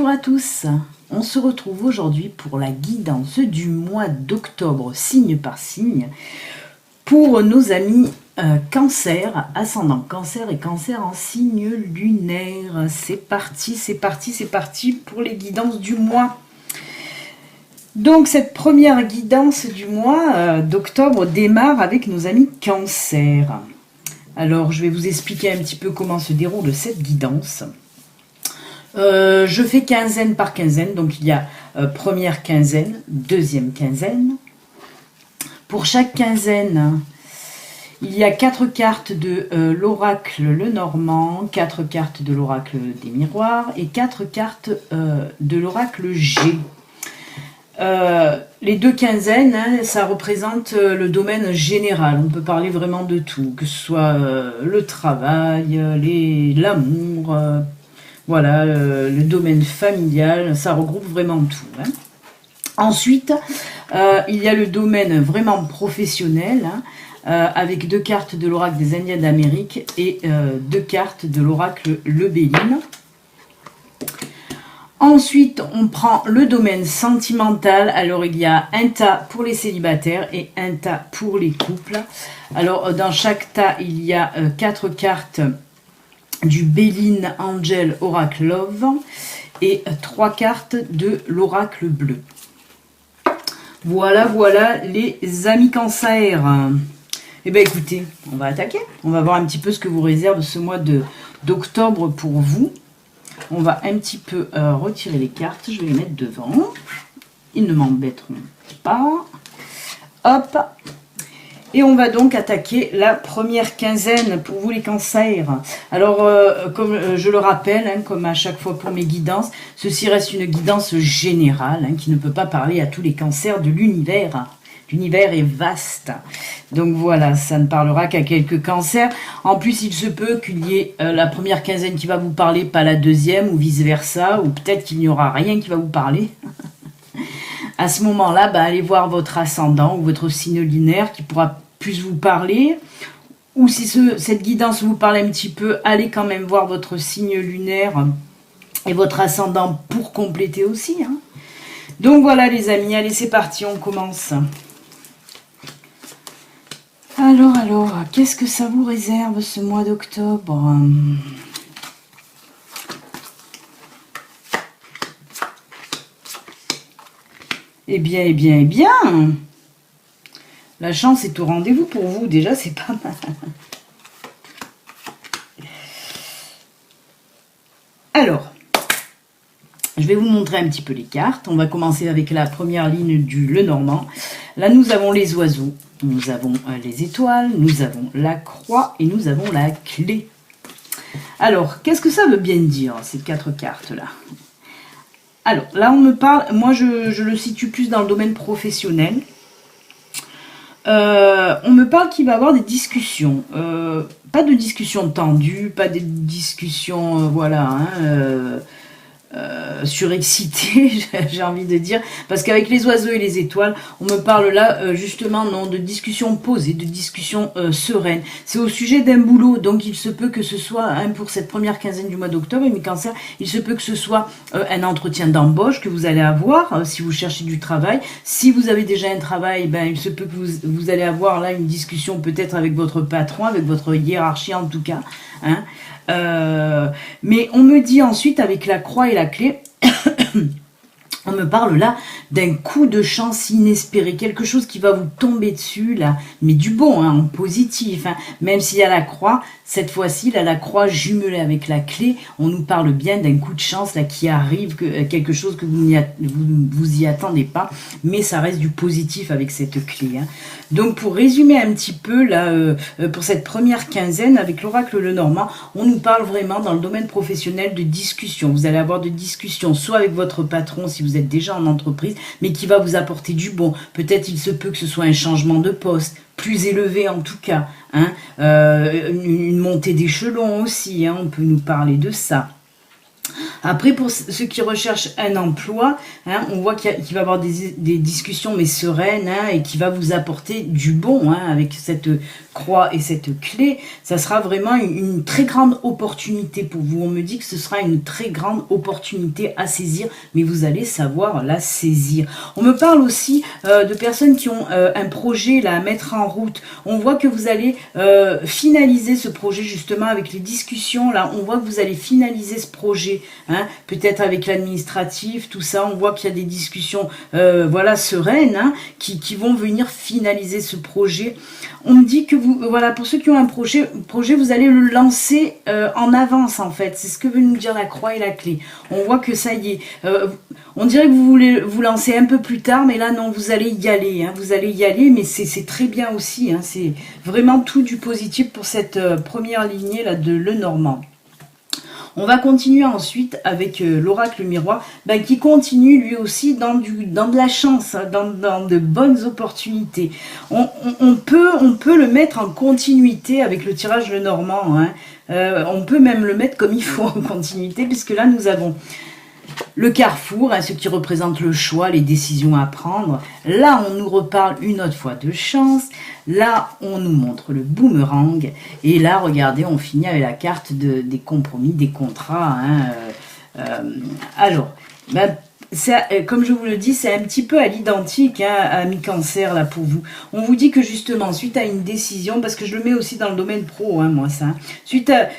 Bonjour à tous, on se retrouve aujourd'hui pour la guidance du mois d'octobre, signe par signe, pour nos amis Cancer, ascendant Cancer et Cancer en signe lunaire. C'est parti pour les guidances du mois. Donc cette première guidance du mois d'octobre démarre avec nos amis Cancer. Alors je vais vous expliquer un petit peu comment se déroule cette guidance. Je fais quinzaine par quinzaine, donc il y a première quinzaine, deuxième quinzaine. Pour chaque quinzaine, il y a 4 cartes de l'oracle Lenormand, 4 cartes de l'oracle des miroirs et 4 cartes de l'oracle G. Les deux quinzaines, ça représente le domaine général. On peut parler vraiment de tout, que ce soit le travail, l'amour, voilà, le domaine familial, ça regroupe vraiment tout. Ensuite, il y a le domaine vraiment professionnel, avec 2 cartes de l'oracle des Indiens d'Amérique et 2 cartes de l'oracle Le Béline. Ensuite, on prend le domaine sentimental. Alors, il y a un tas pour les célibataires et un tas pour les couples. Alors, dans chaque tas, il y a 4 cartes du Béline Angel Oracle Love et 3 cartes de l'oracle bleu. Voilà les amis Cancer. Eh bien écoutez, on va attaquer. On va voir un petit peu ce que vous réserve ce mois d'octobre pour vous. On va un petit peu retirer les cartes. Je vais les mettre devant. Ils ne m'embêteront pas. Hop. Et on va donc attaquer la première quinzaine pour vous les cancers. Alors, comme je le rappelle, comme à chaque fois pour mes guidances, ceci reste une guidance générale qui ne peut pas parler à tous les cancers de l'univers. L'univers est vaste. Donc voilà, ça ne parlera qu'à quelques cancers. En plus, il se peut qu'il y ait la première quinzaine qui va vous parler, pas la deuxième, ou vice-versa, ou peut-être qu'il n'y aura rien qui va vous parler. À ce moment-là, allez voir votre ascendant ou votre signe lunaire qui pourra plus vous parler. Ou si cette guidance vous parle un petit peu, allez quand même voir votre signe lunaire et votre ascendant pour compléter aussi. Donc voilà les amis, allez c'est parti, on commence. Alors, qu'est-ce que ça vous réserve ce mois d'octobre ? Eh bien, la chance est au rendez-vous pour vous, déjà c'est pas mal. Alors, je vais vous montrer un petit peu les cartes. On va commencer avec la première ligne du Lenormand. Là, nous avons les oiseaux, nous avons les étoiles, nous avons la croix et nous avons la clé. Alors, qu'est-ce que ça veut bien dire, ces 4 cartes-là ? Alors, là, on me parle, moi, je le situe plus dans le domaine professionnel. On me parle qu'il va y avoir des discussions. Pas de discussions tendues, pas de discussions, surexcitées, j'ai envie de dire. Parce qu'avec les oiseaux et les étoiles, on me parle là, justement, non, de discussions posées, de discussions sereines. C'est au sujet d'un boulot, donc il se peut que ce soit, pour cette première quinzaine du mois d'octobre, mes cancers, il se peut que ce soit un entretien d'embauche que vous allez avoir, si vous cherchez du travail. Si vous avez déjà un travail, il se peut que vous allez avoir là une discussion peut-être avec votre patron, avec votre hiérarchie en tout cas, mais on me dit ensuite avec la croix et la clé, on me parle là d'un coup de chance inespéré, quelque chose qui va vous tomber dessus là, mais du bon, en positif, même s'il y a la croix, cette fois-ci, là, la croix jumelée avec la clé, on nous parle bien d'un coup de chance là qui arrive, quelque chose que vous y attendez pas, mais ça reste du positif avec cette clé. Donc pour résumer un petit peu là, pour cette première quinzaine avec l'oracle Lenormand, on nous parle vraiment dans le domaine professionnel de discussion. Vous allez avoir de discussions, soit avec votre patron si vous êtes déjà en entreprise, mais qui va vous apporter du bon. Peut-être il se peut que ce soit un changement de poste, plus élevé en tout cas, une montée d'échelon aussi, on peut nous parler de ça. Après, pour ceux qui recherchent un emploi, hein, on voit qu'il va y avoir des discussions mais sereines, hein, et qui va vous apporter du bon, hein, avec cette croix et cette clé. Ça sera vraiment une très grande opportunité pour vous. On me dit que ce sera une très grande opportunité à saisir, mais vous allez savoir la saisir. On me parle aussi de personnes qui ont un projet là, à mettre en route. On voit que vous allez finaliser ce projet justement avec les discussions. Là, on voit que vous allez finaliser ce projet. Hein, peut-être avec l'administratif, tout ça, on voit qu'il y a des discussions voilà, sereines, hein, qui vont venir finaliser ce projet. On me dit que vous, voilà, pour ceux qui ont un projet, vous allez le lancer en avance en fait. C'est ce que veut nous dire la croix et la clé. On voit que ça y est. On dirait que vous voulez vous lancer un peu plus tard, mais là non, vous allez y aller. Hein, vous allez y aller, mais c'est très bien aussi. Hein, c'est vraiment tout du positif pour cette première lignée là de Lenormand. On va continuer ensuite avec l'oracle miroir, qui continue lui aussi dans de la chance, hein, dans de bonnes opportunités. On peut le mettre en continuité avec le tirage Lenormand. Hein. On peut même le mettre comme il faut en continuité, puisque là nous avons le carrefour, hein, ce qui représente le choix, les décisions à prendre. Là, on nous reparle une autre fois de chance. Là, on nous montre le boomerang. Et là, regardez, on finit avec la carte des compromis, des contrats. Hein, alors, comme je vous le dis, c'est un petit peu à l'identique, hein, à mi-cancer, là, pour vous. On vous dit que, justement, suite à une décision, parce que je le mets aussi dans le domaine pro, hein, moi, ça. Hein,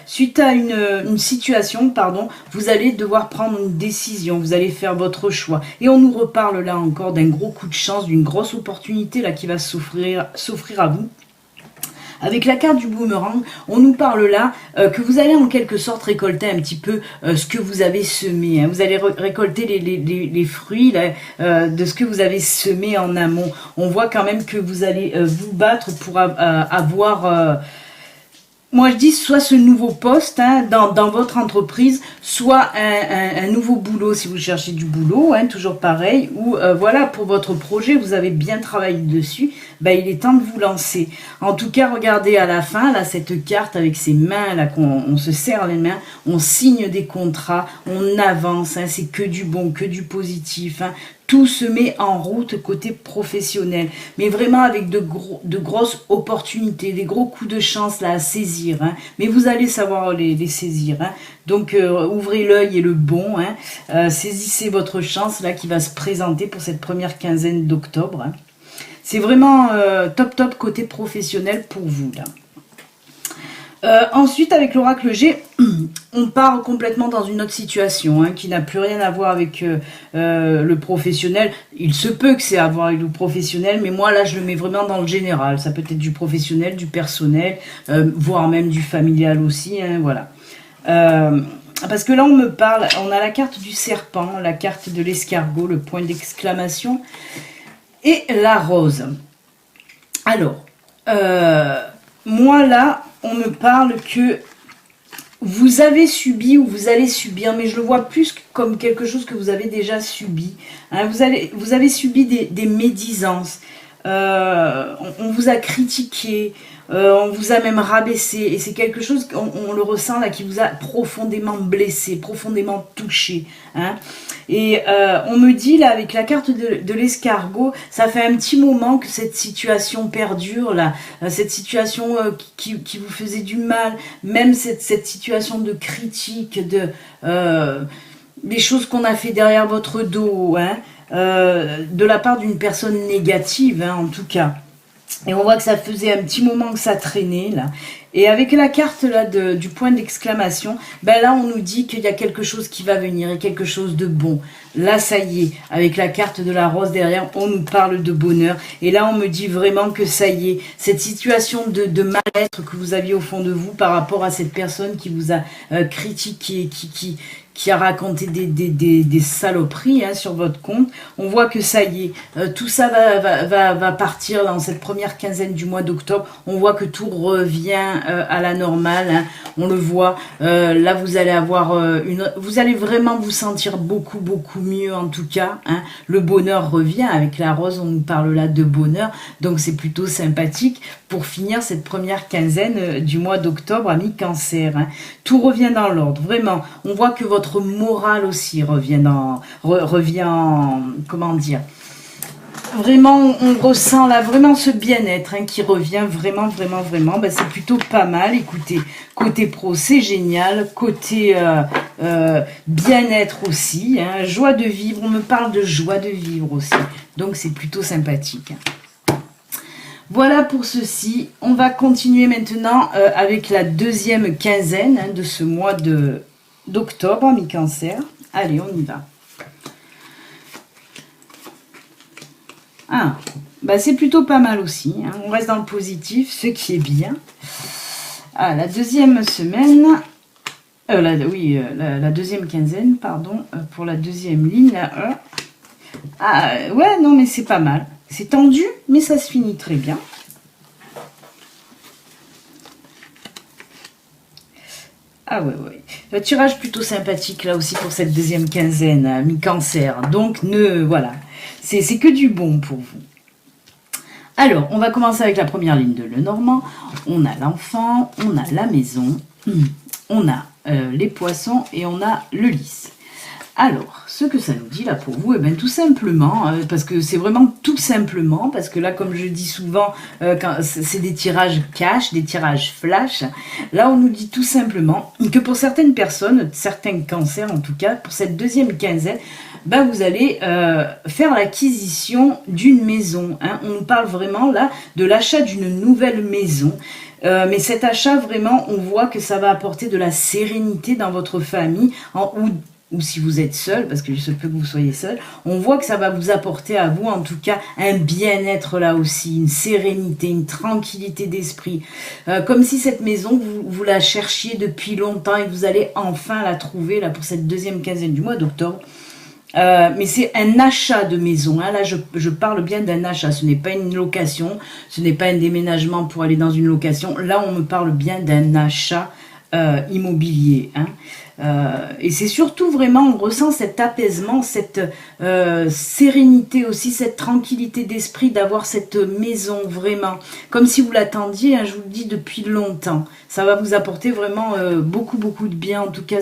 suite à une situation, pardon, vous allez devoir prendre une décision, vous allez faire votre choix. Et on nous reparle, là, encore d'un gros coup de chance, d'une grosse opportunité, là, qui va s'offrir à vous. Avec la carte du boomerang, on nous parle là que vous allez en quelque sorte récolter un petit peu ce que vous avez semé. Hein. Vous allez récolter les fruits là, de ce que vous avez semé en amont. On voit quand même que vous allez vous battre pour avoir... moi, je dis soit ce nouveau poste, hein, dans votre entreprise, soit un nouveau boulot si vous cherchez du boulot, hein, toujours pareil, ou voilà, pour votre projet, vous avez bien travaillé dessus, il est temps de vous lancer. En tout cas, regardez à la fin, là, cette carte avec ces mains, là, on se serre les mains, on signe des contrats, on avance, hein, c'est que du bon, que du positif, hein. Tout se met en route côté professionnel, mais vraiment avec de grosses opportunités, des gros coups de chance là à saisir. Hein. Mais vous allez savoir les saisir. Hein. Donc ouvrez l'œil et le bon. Hein. Saisissez votre chance là qui va se présenter pour cette première quinzaine d'octobre. Hein. C'est vraiment top côté professionnel pour vous là. Ensuite, avec l'oracle G, on part complètement dans une autre situation, hein, qui n'a plus rien à voir avec le professionnel. Il se peut que c'est à voir avec le professionnel, mais moi là je le mets vraiment dans le général. Ça peut être du professionnel, du personnel, voire même du familial aussi, hein, voilà. Parce que là on me parle, on a la carte du serpent, la carte de l'escargot, le point d'exclamation et la rose. Alors, moi là, on me parle que vous avez subi ou vous allez subir, mais je le vois plus comme quelque chose que vous avez déjà subi. Hein, vous avez subi des médisances. On vous a critiqué, on vous a même rabaissé, et c'est quelque chose qu'on le ressent là qui vous a profondément blessé, profondément touché. Hein. Et on me dit là avec la carte de l'escargot, ça fait un petit moment que cette situation perdure là, cette situation qui vous faisait du mal, même cette situation de critique, des choses qu'on a fait derrière votre dos, hein, de la part d'une personne négative, hein, en tout cas. Et on voit que ça faisait un petit moment que ça traînait là. Et avec la carte là du point d'exclamation, là on nous dit qu'il y a quelque chose qui va venir et quelque chose de bon. Là ça y est, avec la carte de la rose derrière, on nous parle de bonheur. Et là on me dit vraiment que ça y est, cette situation de mal-être que vous aviez au fond de vous par rapport à cette personne qui vous a critiqué, qui a raconté des saloperies, hein, sur votre compte. On voit que ça y est, tout ça va partir dans cette première quinzaine du mois d'octobre. On voit que tout revient à la normale, hein. On le voit. Là, vous allez avoir vous allez vraiment vous sentir beaucoup mieux en tout cas. Hein. Le bonheur revient avec la rose. On nous parle là de bonheur, donc c'est plutôt sympathique pour finir cette première quinzaine du mois d'octobre à mi-cancer. Hein. Tout revient dans l'ordre. Vraiment, on voit que votre votre morale aussi revient comment dire, vraiment, on ressent là vraiment ce bien-être hein, qui revient vraiment. Ben, c'est plutôt pas mal. Écoutez, côté pro, c'est génial. Côté bien-être aussi. Hein, joie de vivre. On me parle de joie de vivre aussi. Donc, c'est plutôt sympathique. Voilà pour ceci. On va continuer maintenant avec la deuxième quinzaine hein, de ce mois d'octobre, mi-cancer. Allez, on y va. Ah, bah c'est plutôt pas mal aussi. Hein. On reste dans le positif, ce qui est bien. Ah, la deuxième semaine, la deuxième quinzaine, pardon, pour la deuxième ligne, là, ah, ouais, non, mais c'est pas mal. C'est tendu, mais ça se finit très bien. Ah ouais. Le tirage plutôt sympathique là aussi pour cette deuxième quinzaine, mi-cancer. Donc, voilà, c'est que du bon pour vous. Alors, on va commencer avec la première ligne de Lenormand. On a l'enfant, on a la maison, on a les poissons et on a le lys. Alors, ce que ça nous dit là pour vous, eh bien tout simplement, parce que c'est vraiment tout simplement, parce que là, comme je dis souvent, c'est des tirages cash, des tirages flash, là on nous dit tout simplement que pour certaines personnes, certains cancers en tout cas, pour cette deuxième quinzaine, ben vous allez faire l'acquisition d'une maison. Hein. On nous parle vraiment là de l'achat d'une nouvelle maison. Mais cet achat, vraiment, on voit que ça va apporter de la sérénité dans votre famille, ou si vous êtes seul, parce que je se peut que vous soyez seul, on voit que ça va vous apporter à vous, en tout cas, un bien-être là aussi, une sérénité, une tranquillité d'esprit. Comme si cette maison, vous la cherchiez depuis longtemps et que vous allez enfin la trouver là pour cette deuxième quinzaine du mois d'octobre. Mais c'est un achat de maison. Hein. Là, je parle bien d'un achat. Ce n'est pas une location, ce n'est pas un déménagement pour aller dans une location. Là, on me parle bien d'un achat immobilier. Hein. Et c'est surtout vraiment, on ressent cet apaisement, cette sérénité aussi, cette tranquillité d'esprit d'avoir cette maison vraiment, comme si vous l'attendiez, hein, je vous le dis, depuis longtemps. Ça va vous apporter vraiment beaucoup de bien, en tout cas.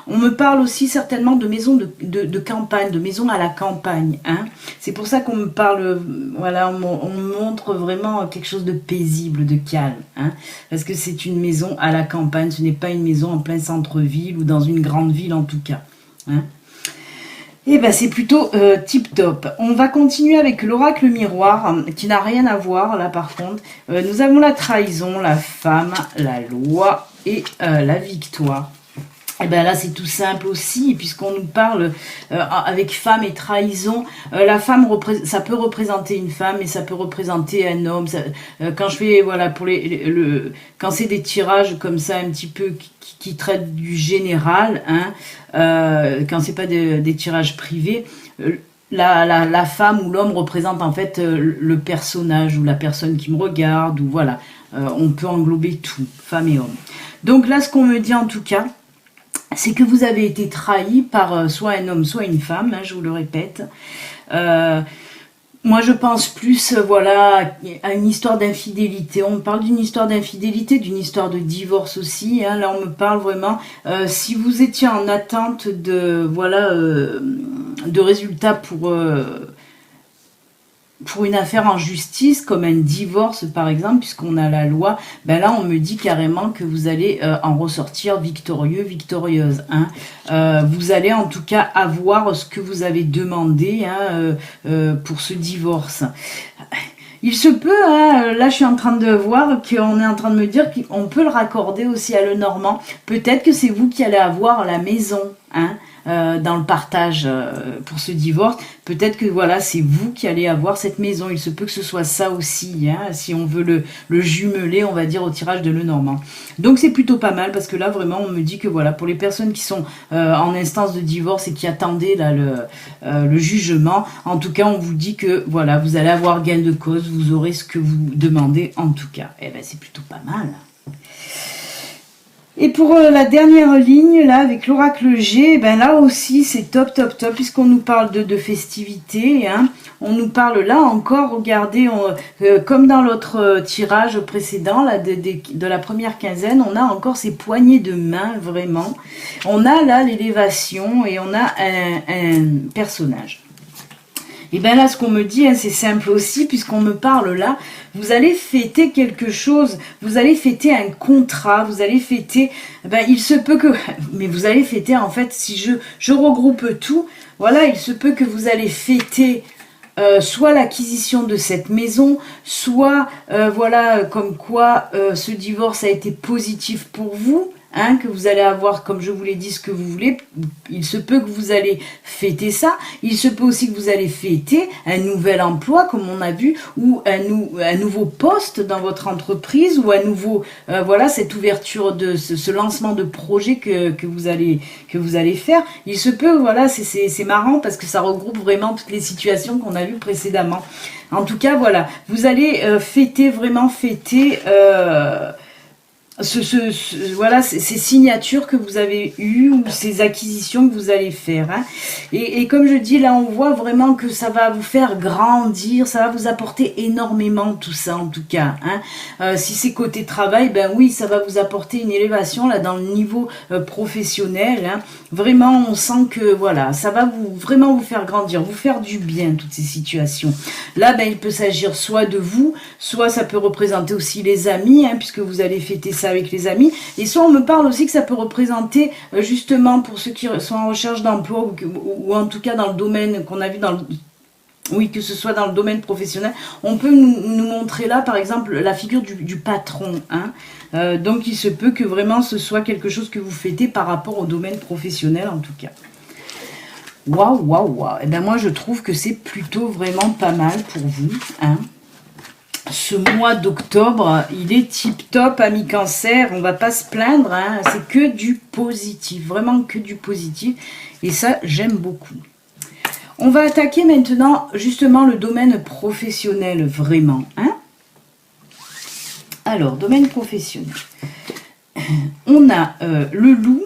On me parle aussi certainement de maison de campagne, de maison à la campagne. Hein. C'est pour ça qu'on me parle, voilà, on me montre vraiment quelque chose de paisible, de calme. Hein, parce que c'est une maison à la campagne, ce n'est pas une maison en plein centre-ville, ou dans une grande ville en tout cas. Hein. Et ben c'est plutôt tip top. On va continuer avec l'oracle miroir qui n'a rien à voir là par contre. Nous avons la trahison, la femme, la loi et la victoire. Et ben là c'est tout simple aussi, puisqu'on nous parle avec femme et trahison. La femme, ça peut représenter une femme, mais ça peut représenter un homme. Quand je fais, voilà, pour quand c'est des tirages comme ça un petit peu qui traitent du général, hein, quand c'est pas des tirages privés, la femme ou l'homme représente en fait le personnage ou la personne qui me regarde, ou voilà, on peut englober tout, femme et homme. Donc là ce qu'on me dit en tout cas, c'est que vous avez été trahi par soit un homme, soit une femme, hein, je vous le répète. Moi, je pense plus voilà, à une histoire d'infidélité. On me parle d'une histoire d'infidélité, d'une histoire de divorce aussi. Hein. Là, on me parle vraiment, si vous étiez en attente de résultats pour une affaire en justice, comme un divorce par exemple, puisqu'on a la loi, ben là on me dit carrément que vous allez en ressortir victorieux, victorieuse. Hein. Vous allez en tout cas avoir ce que vous avez demandé hein, pour ce divorce. Il se peut, hein, là je suis en train de voir qu'on est en train de me dire qu'on peut le raccorder aussi à Lenormand. Peut-être que c'est vous qui allez avoir la maison, hein, dans le partage pour ce divorce. Peut-être que voilà, c'est vous qui allez avoir cette maison. Il se peut que ce soit ça aussi, hein, si on veut le jumeler, on va dire, au tirage de Lenormand. Donc c'est plutôt pas mal, parce que là vraiment on me dit que voilà, pour les personnes qui sont en instance de divorce et qui attendaient là le jugement, en tout cas on vous dit que voilà, vous allez avoir gain de cause, vous aurez ce que vous demandez en tout cas. Eh ben c'est plutôt pas mal. Et pour la dernière ligne, là, avec l'oracle G, ben là aussi, c'est top, top, top, puisqu'on nous parle de festivités, hein. On nous parle là encore, regardez, comme dans l'autre tirage précédent, là, de la première quinzaine, on a encore ces poignées de main, vraiment. On a là l'élévation et on a un personnage. Et bien là, ce qu'on me dit, hein, c'est simple aussi, puisqu'on me parle là, vous allez fêter quelque chose, vous allez fêter un contrat, vous allez fêter, ben il se peut que, mais vous allez fêter en fait, si je regroupe tout, voilà, il se peut que vous allez fêter soit l'acquisition de cette maison, soit, voilà, comme quoi ce divorce a été positif pour vous, hein, que vous allez avoir, comme je vous l'ai dit, ce que vous voulez. Il se peut que vous allez fêter ça. Il se peut aussi que vous allez fêter un nouvel emploi, comme on a vu, ou un nouveau poste dans votre entreprise, ou un nouveau, voilà, cette ouverture de ce lancement de projet que vous allez faire. Il se peut, voilà, c'est marrant parce que ça regroupe vraiment toutes les situations qu'on a vues précédemment. En tout cas, voilà, vous allez fêter, vraiment fêter... voilà, ces signatures que vous avez eues ou ces acquisitions que vous allez faire, hein. Et comme je dis, là, on voit vraiment que ça va vous faire grandir, ça va vous apporter énormément tout ça, en tout cas, hein. Si c'est côté travail, ben oui, ça va vous apporter une élévation là dans le niveau professionnel, hein. Vraiment, on sent que, voilà, ça va vraiment vous faire grandir, vous faire du bien, toutes ces situations. Là, ben, il peut s'agir soit de vous, soit ça peut représenter aussi les amis, hein, puisque vous allez fêter ça avec les amis, et soit on me parle aussi que ça peut représenter justement pour ceux qui sont en recherche d'emploi ou en tout cas dans le domaine qu'on a vu dans le... Oui, que ce soit dans le domaine professionnel, on peut nous montrer là, par exemple, la figure du patron, hein. Donc, il se peut que vraiment ce soit quelque chose que vous fêtez par rapport au domaine professionnel, en tout cas. Waouh, waouh, waouh. Et ben moi, je trouve que c'est plutôt vraiment pas mal pour vous, hein. Ce mois d'octobre, il est tip top, amis cancer, on va pas se plaindre, hein. C'est que du positif, vraiment que du positif, et ça, j'aime beaucoup. On va attaquer maintenant, justement, le domaine professionnel, vraiment, hein. Alors, domaine professionnel. On a le loup,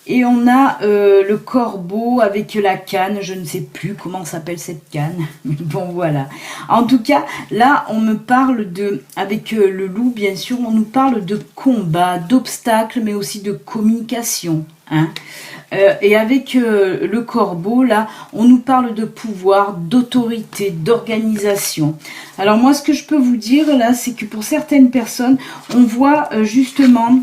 et on a le corbeau avec la canne, je ne sais plus comment s'appelle cette canne, mais bon voilà. En tout cas, là on me parle de, avec le loup bien sûr, on nous parle de combat, d'obstacles, mais aussi de communication, hein. Et avec le corbeau, là, on nous parle de pouvoir, d'autorité, d'organisation. Alors moi, ce que je peux vous dire là, c'est que pour certaines personnes, on voit justement...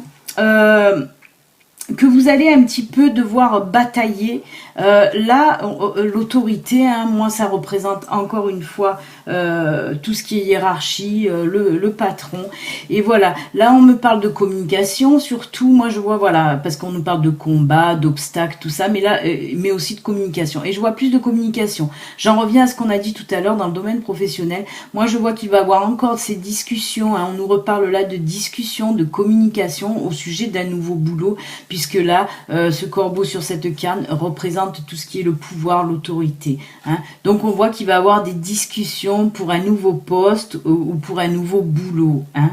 que vous allez un petit peu devoir batailler. Là, l'autorité, hein, moi, ça représente encore une fois tout ce qui est hiérarchie, le patron. Et voilà, là, on me parle de communication, surtout, moi, je vois, voilà, parce qu'on nous parle de combat, d'obstacles, tout ça, mais là, mais aussi de communication. Et je vois plus de communication. J'en reviens à ce qu'on a dit tout à l'heure dans le domaine professionnel. Moi, je vois qu'il va y avoir encore ces discussions, hein, on nous reparle là de discussion, de communication au sujet d'un nouveau boulot, puisque là, ce corbeau sur cette canne représente tout ce qui est le pouvoir, l'autorité, hein. Donc on voit qu'il va y avoir des discussions pour un nouveau poste ou pour un nouveau boulot, hein.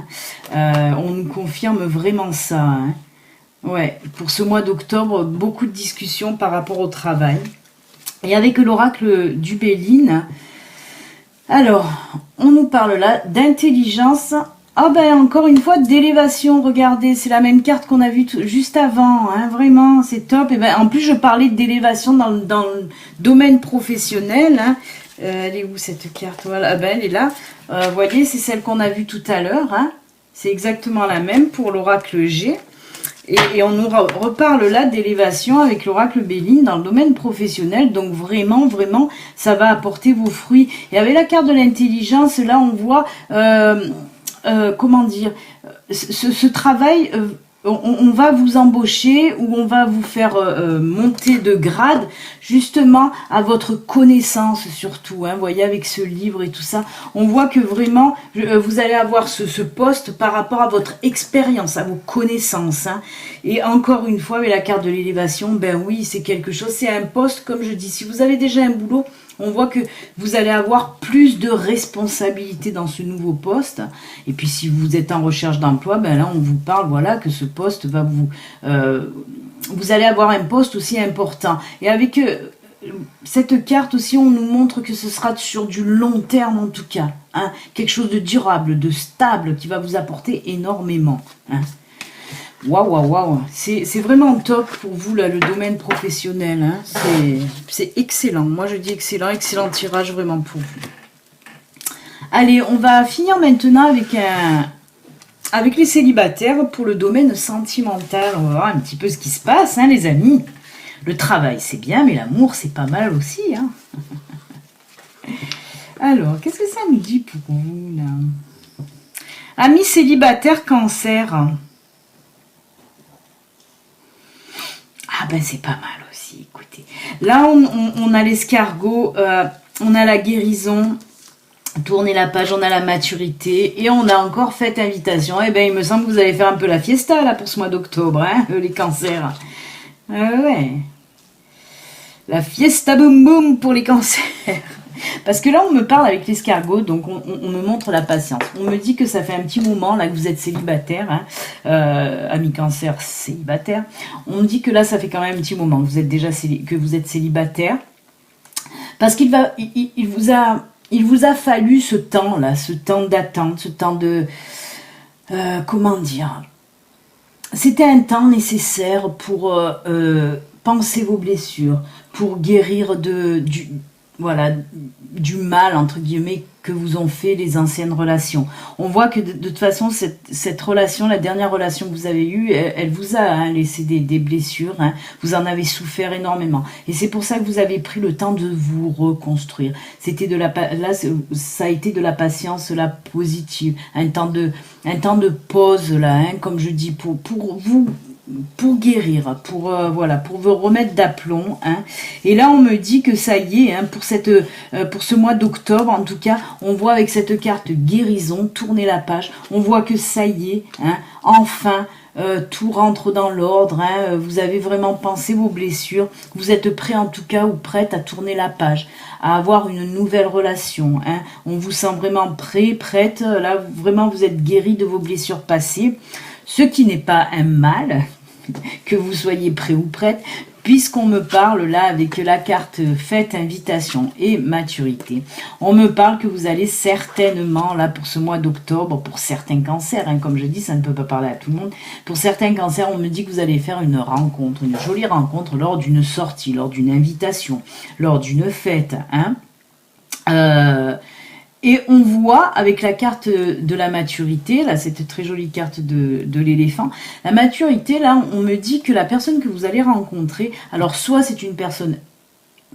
On nous confirme vraiment ça, hein. Ouais, pour ce mois d'octobre, beaucoup de discussions par rapport au travail. Et avec l'oracle du Béline, alors, on nous parle là d'intelligence. Ah ben encore une fois d'élévation, regardez, c'est la même carte qu'on a vue juste avant, hein, vraiment, c'est top. Et ben en plus je parlais d'élévation dans le domaine professionnel, hein. Elle est où cette carte? Voilà, ben elle est là. Vous voyez, c'est celle qu'on a vue tout à l'heure, hein. C'est exactement la même pour l'oracle G. Et on nous reparle là d'élévation avec l'oracle Béline dans le domaine professionnel. Donc vraiment, vraiment, ça va apporter vos fruits. Et avec la carte de l'intelligence, là on voit... comment dire, ce travail, on va vous embaucher ou on va vous faire monter de grade justement à votre connaissance surtout, hein, vous voyez avec ce livre et tout ça, on voit que vraiment vous allez avoir ce poste par rapport à votre expérience, à vos connaissances, hein. Et encore une fois avec la carte de l'élévation, ben oui c'est quelque chose, c'est un poste comme je dis, si vous avez déjà un boulot, On voit que vous allez avoir plus de responsabilités dans ce nouveau poste. Et puis si vous êtes en recherche d'emploi, ben là on vous parle, voilà, que ce poste va vous... vous allez avoir un poste aussi important. Et avec cette carte aussi, on nous montre que ce sera sur du long terme en tout cas. Hein, quelque chose de durable, de stable, qui va vous apporter énormément. Hein. Waouh, waouh, waouh. C'est vraiment top pour vous, là, le domaine professionnel. Hein. C'est excellent. Moi, je dis excellent. Excellent tirage vraiment pour vous. Allez, on va finir maintenant avec les célibataires pour le domaine sentimental. On va voir un petit peu ce qui se passe, hein, les amis. Le travail, c'est bien, mais l'amour, c'est pas mal aussi. Hein. Alors, qu'est-ce que ça nous dit pour vous, là? Amis célibataires, cancer. Ah ben c'est pas mal aussi, écoutez. Là, on a l'escargot, on a la guérison, tourner la page, on a la maturité, et on a encore fait invitation. Eh ben il me semble que vous allez faire un peu la fiesta, là, pour ce mois d'octobre, hein, les cancers. Ouais. La fiesta boum boum pour les cancers. Parce que là, on me parle avec l'escargot, donc on me montre la patience. On me dit que ça fait un petit moment, là, que vous êtes célibataire, hein, amis cancer célibataire. On me dit que là, ça fait quand même un petit moment que vous êtes déjà célibataire. Parce qu'il vous a fallu ce temps-là, ce temps d'attente, ce temps de... comment dire? C'était un temps nécessaire pour penser vos blessures, pour guérir du mal, entre guillemets, que vous ont fait les anciennes relations. On voit que de toute façon, cette relation, la dernière relation que vous avez eue, elle vous a laissé des blessures. Hein. Vous en avez souffert énormément. Et c'est pour ça que vous avez pris le temps de vous reconstruire. Ça a été de la patience, la positive. Un temps de pause, là, hein, comme je dis, pour vous... pour guérir, pour vous remettre d'aplomb. Hein. Et là, on me dit que ça y est, hein, pour ce mois d'octobre, en tout cas, on voit avec cette carte guérison, tourner la page, on voit que ça y est, hein, enfin, tout rentre dans l'ordre, hein, vous avez vraiment pensé vos blessures, vous êtes prêt en tout cas ou prête à tourner la page, à avoir une nouvelle relation. Hein. On vous sent vraiment prête, là, vraiment, vous êtes guéri de vos blessures passées. Ce qui n'est pas un mal, que vous soyez prêt ou prête, puisqu'on me parle là avec la carte fête, invitation et maturité. On me parle que vous allez certainement, là pour ce mois d'octobre, pour certains cancers, hein, comme je dis, ça ne peut pas parler à tout le monde, pour certains cancers, on me dit que vous allez faire une rencontre, une jolie rencontre lors d'une sortie, lors d'une invitation, lors d'une fête, hein. Et on voit avec la carte de la maturité, là, cette très jolie carte de l'éléphant, la maturité, là, on me dit que la personne que vous allez rencontrer, alors soit c'est une personne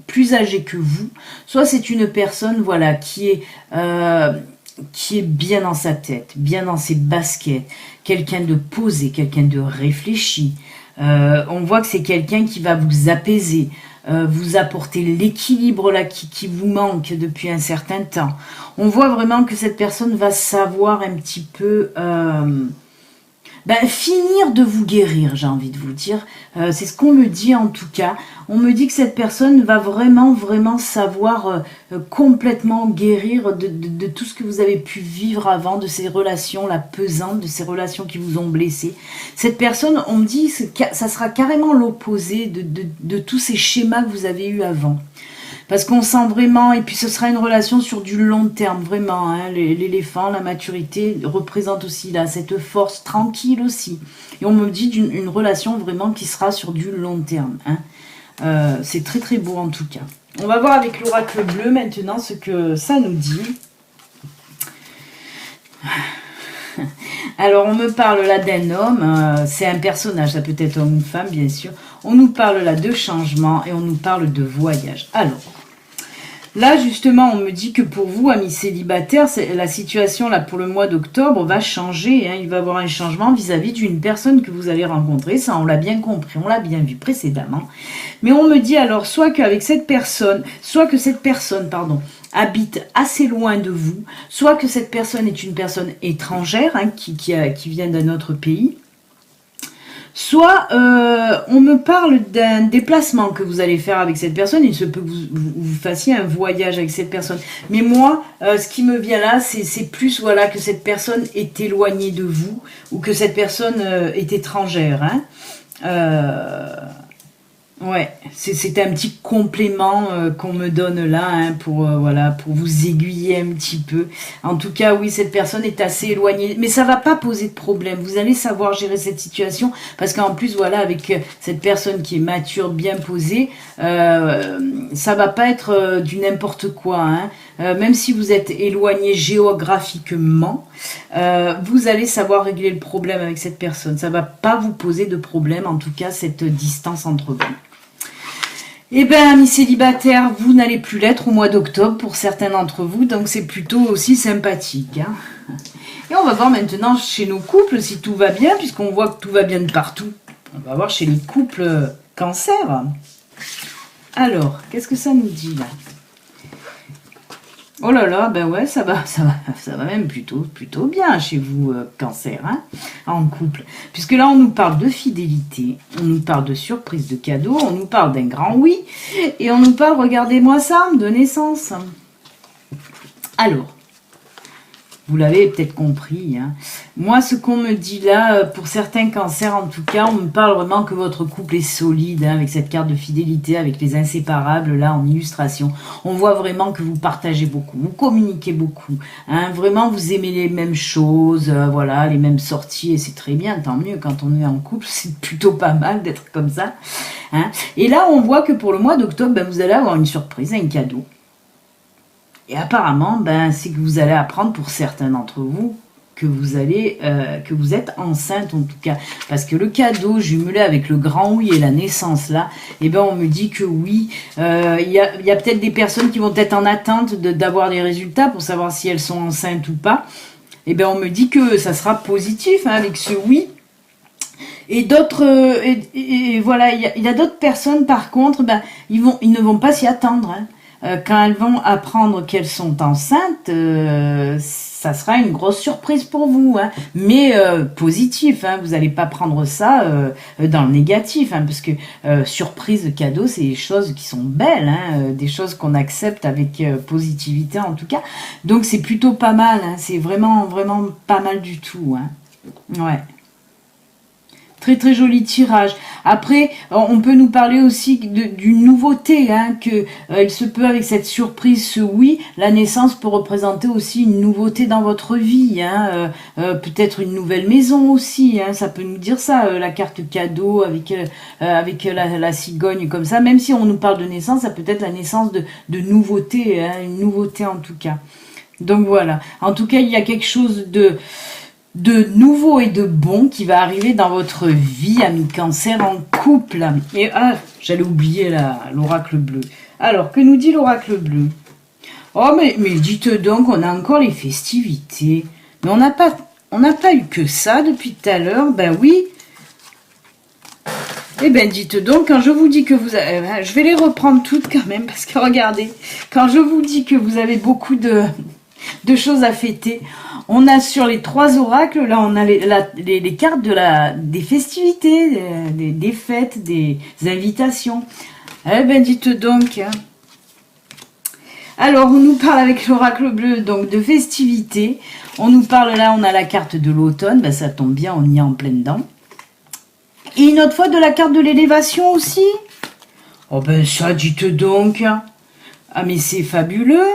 plus âgée que vous, soit c'est une personne, voilà, qui est bien dans sa tête, bien dans ses baskets, quelqu'un de posé, quelqu'un de réfléchi. On voit que c'est quelqu'un qui va vous apaiser, vous apporter l'équilibre là qui vous manque depuis un certain temps. On voit vraiment que cette personne va savoir un petit peu finir de vous guérir, j'ai envie de vous dire. C'est ce qu'on me dit en tout cas. On me dit que cette personne va vraiment savoir complètement guérir de tout ce que vous avez pu vivre avant, de ces relations là pesantes, de ces relations qui vous ont blessé. Cette personne, on me dit, ça sera carrément l'opposé de tous ces schémas que vous avez eu avant. Parce qu'on sent vraiment, et puis ce sera une relation sur du long terme, vraiment. Hein, l'éléphant, la maturité représente aussi là cette force tranquille aussi. Et on me dit d'une relation vraiment qui sera sur du long terme. Hein. C'est très très beau en tout cas. On va voir avec l'oracle bleu maintenant ce que ça nous dit. Alors on me parle là d'un homme, c'est un personnage, ça peut être homme ou femme bien sûr. On nous parle là de changement et on nous parle de voyage. Alors, là justement on me dit que pour vous, amis célibataires, la situation là pour le mois d'octobre va changer. Hein, il va y avoir un changement vis-à-vis d'une personne que vous allez rencontrer. Ça on l'a bien compris, on l'a bien vu précédemment. Mais on me dit alors soit que cette personne habite assez loin de vous, soit que cette personne est une personne étrangère, hein, qui vient d'un autre pays, Soit on me parle d'un déplacement que vous allez faire avec cette personne. Il se peut que vous fassiez un voyage avec cette personne. Mais moi, ce qui me vient là, c'est plus voilà, que cette personne est éloignée de vous ou que cette personne est étrangère. Hein. Ouais, c'est un petit complément qu'on me donne là hein, pour voilà pour vous aiguiller un petit peu. En tout cas, oui, cette personne est assez éloignée, mais ça va pas poser de problème. Vous allez savoir gérer cette situation parce qu'en plus, voilà, avec cette personne qui est mature, bien posée, ça va pas être du n'importe quoi. Hein. Même si vous êtes éloigné géographiquement, vous allez savoir régler le problème avec cette personne. Ça va pas vous poser de problème, en tout cas, cette distance entre vous. Eh bien, amis célibataires, vous n'allez plus l'être au mois d'octobre pour certains d'entre vous, donc c'est plutôt aussi sympathique. Hein. Et on va voir maintenant chez nos couples si tout va bien, puisqu'on voit que tout va bien de partout. On va voir chez les couples cancer. Alors, qu'est-ce que ça nous dit là? Oh là là, ben ouais, ça va même plutôt bien chez vous, cancer, hein, en couple. Puisque là, on nous parle de fidélité, on nous parle de surprise de cadeau, on nous parle d'un grand oui, et on nous parle, regardez-moi ça, de naissance. Alors, vous l'avez peut-être compris. Hein. Moi, ce qu'on me dit là, pour certains cancers en tout cas, on me parle vraiment que votre couple est solide, hein, avec cette carte de fidélité, avec les inséparables là en illustration. On voit vraiment que vous partagez beaucoup, vous communiquez beaucoup. Hein, vraiment, vous aimez les mêmes choses, voilà, les mêmes sorties, et c'est très bien, tant mieux. Quand on est en couple, c'est plutôt pas mal d'être comme ça. Hein. Et là, on voit que pour le mois d'octobre, ben, vous allez avoir une surprise, un cadeau. Et apparemment, ben, c'est que vous allez apprendre pour certains d'entre vous que vous êtes enceinte en tout cas. Parce que le cadeau jumelé avec le grand oui et la naissance là, eh ben on me dit que oui, y a peut-être des personnes qui vont être en attente d'avoir des résultats pour savoir si elles sont enceintes ou pas. Eh ben on me dit que ça sera positif hein, avec ce oui. Et d'autres, et voilà, il y a d'autres personnes par contre, ben, ils ne vont pas s'y attendre. Hein. Quand elles vont apprendre qu'elles sont enceintes, ça sera une grosse surprise pour vous, hein, mais positif. Hein, vous n'allez pas prendre ça dans le négatif, hein, parce que surprise, cadeau, c'est des choses qui sont belles, hein, des choses qu'on accepte avec positivité en tout cas. Donc c'est plutôt pas mal, hein, c'est vraiment pas mal du tout. Hein. Ouais. Très très joli tirage. Après, on peut nous parler aussi d'une nouveauté, hein, que il se peut avec cette surprise, ce oui, la naissance peut représenter aussi une nouveauté dans votre vie, hein, peut-être une nouvelle maison aussi, hein, ça peut nous dire ça, la carte cadeau avec la cigogne comme ça, même si on nous parle de naissance, ça peut être la naissance de nouveauté, hein, une nouveauté en tout cas. Donc voilà, en tout cas il y a quelque chose de nouveau et de bon qui va arriver dans votre vie, amis cancer en couple. Et j'allais oublier l'oracle bleu. Alors, que nous dit l'oracle bleu? Oh, mais dites donc, on a encore les festivités. Mais on n'a pas eu que ça depuis tout à l'heure. Ben oui. Eh ben, dites donc, quand je vous dis que vous avez... je vais les reprendre toutes quand même, parce que regardez, quand je vous dis que vous avez beaucoup de choses à fêter, on a sur les 3 oracles, là on a les cartes des festivités, des fêtes, des invitations. Eh ben dites donc. Hein. Alors on nous parle avec l'oracle bleu donc de festivités. On nous parle là, on a la carte de l'automne, ben, ça tombe bien, on y est en plein dedans. Et une autre fois de la carte de l'élévation aussi. Oh ben ça, dites donc. Ah mais c'est fabuleux.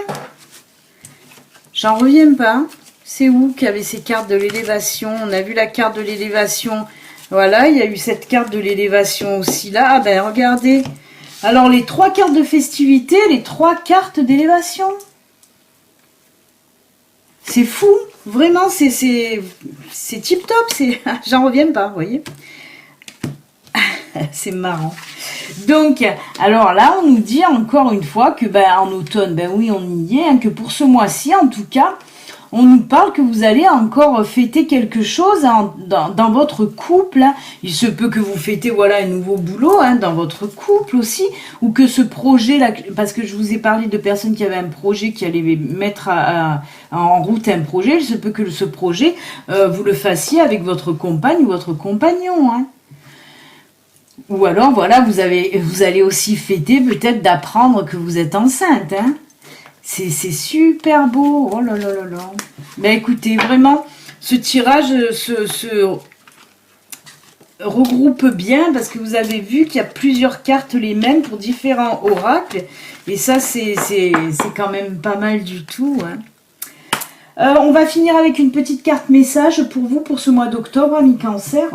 J'en reviens pas. C'est où qu'il y avait ces cartes de l'élévation? On a vu la carte de l'élévation. Voilà, il y a eu cette carte de l'élévation aussi là. Ah ben regardez. Alors les 3 cartes de festivité, les 3 cartes d'élévation. C'est fou. Vraiment, c'est tip top. J'en reviens pas, vous voyez. C'est marrant. Donc, alors là, on nous dit encore une fois que ben, en automne, ben oui, on y est, hein, que pour ce mois-ci, en tout cas, on nous parle que vous allez encore fêter quelque chose hein, dans votre couple. Hein. Il se peut que vous fêtez voilà, un nouveau boulot hein, dans votre couple aussi, ou que ce projet, là, parce que je vous ai parlé de personnes qui avaient un projet, qui allaient mettre en route un projet, il se peut que ce projet, vous le fassiez avec votre compagne ou votre compagnon. Hein. Ou alors, voilà, vous allez aussi fêter peut-être d'apprendre que vous êtes enceinte. Hein. C'est super beau. Oh là là là là. Ben écoutez, vraiment, ce tirage se regroupe bien parce que vous avez vu qu'il y a plusieurs cartes les mêmes pour différents oracles. Et ça, c'est quand même pas mal du tout. Hein. On va finir avec une petite carte message pour vous pour ce mois d'octobre, amis Cancer.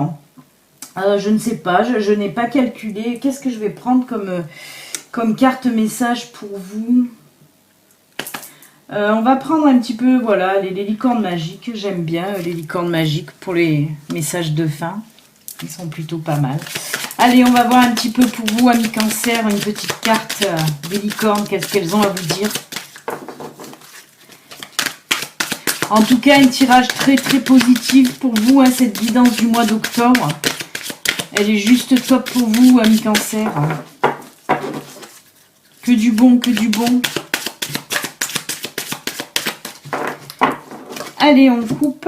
Je ne sais pas, je n'ai pas calculé. Qu'est-ce que je vais prendre comme carte message pour vous? On va prendre un petit peu, voilà, les licornes magiques. J'aime bien les licornes magiques pour les messages de fin. Ils sont plutôt pas mal. Allez, on va voir un petit peu pour vous, amis Cancer, une petite carte des licornes. Qu'est-ce qu'elles ont à vous dire? En tout cas, un tirage très très positif pour vous, hein, cette guidance du mois d'octobre. Elle est juste top pour vous, amis Cancer. Que du bon, que du bon. Allez, on coupe.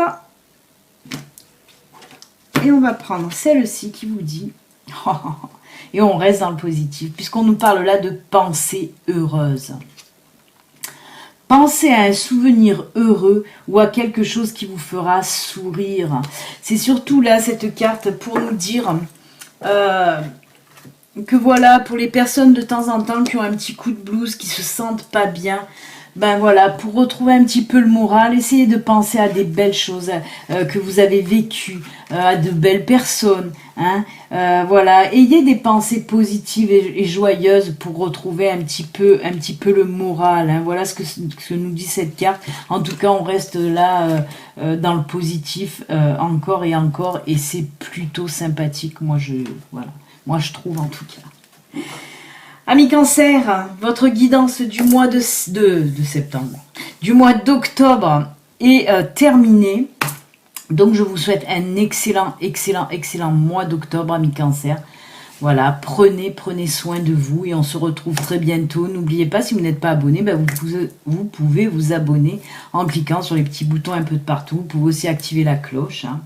Et on va prendre celle-ci qui vous dit... Et on reste dans le positif, puisqu'on nous parle là de pensée heureuse. Pensez à un souvenir heureux ou à quelque chose qui vous fera sourire. C'est surtout là cette carte pour nous dire que voilà, pour les personnes de temps en temps qui ont un petit coup de blues, qui se sentent pas bien, ben voilà, pour retrouver un petit peu le moral, essayez de penser à des belles choses que vous avez vécues, à de belles personnes, hein, voilà, ayez des pensées positives et joyeuses pour retrouver un petit peu le moral, hein, voilà ce que nous dit cette carte. En tout cas, on reste là dans le positif encore et encore, et c'est plutôt sympathique, moi je trouve en tout cas. Amis Cancer, votre guidance du mois de septembre, du mois d'octobre est terminée. Donc je vous souhaite un excellent mois d'octobre, amis Cancer. Voilà, prenez soin de vous et on se retrouve très bientôt. N'oubliez pas, si vous n'êtes pas abonné, ben vous pouvez vous abonner en cliquant sur les petits boutons un peu de partout. Vous pouvez aussi activer la cloche. Hein.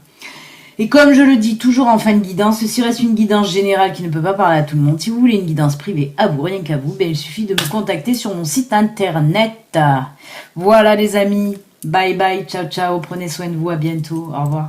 Et comme je le dis toujours en fin de guidance, ceci reste une guidance générale qui ne peut pas parler à tout le monde. Si vous voulez une guidance privée à vous, rien qu'à vous, ben il suffit de me contacter sur mon site internet. Voilà les amis, bye bye, ciao ciao, prenez soin de vous, à bientôt, au revoir.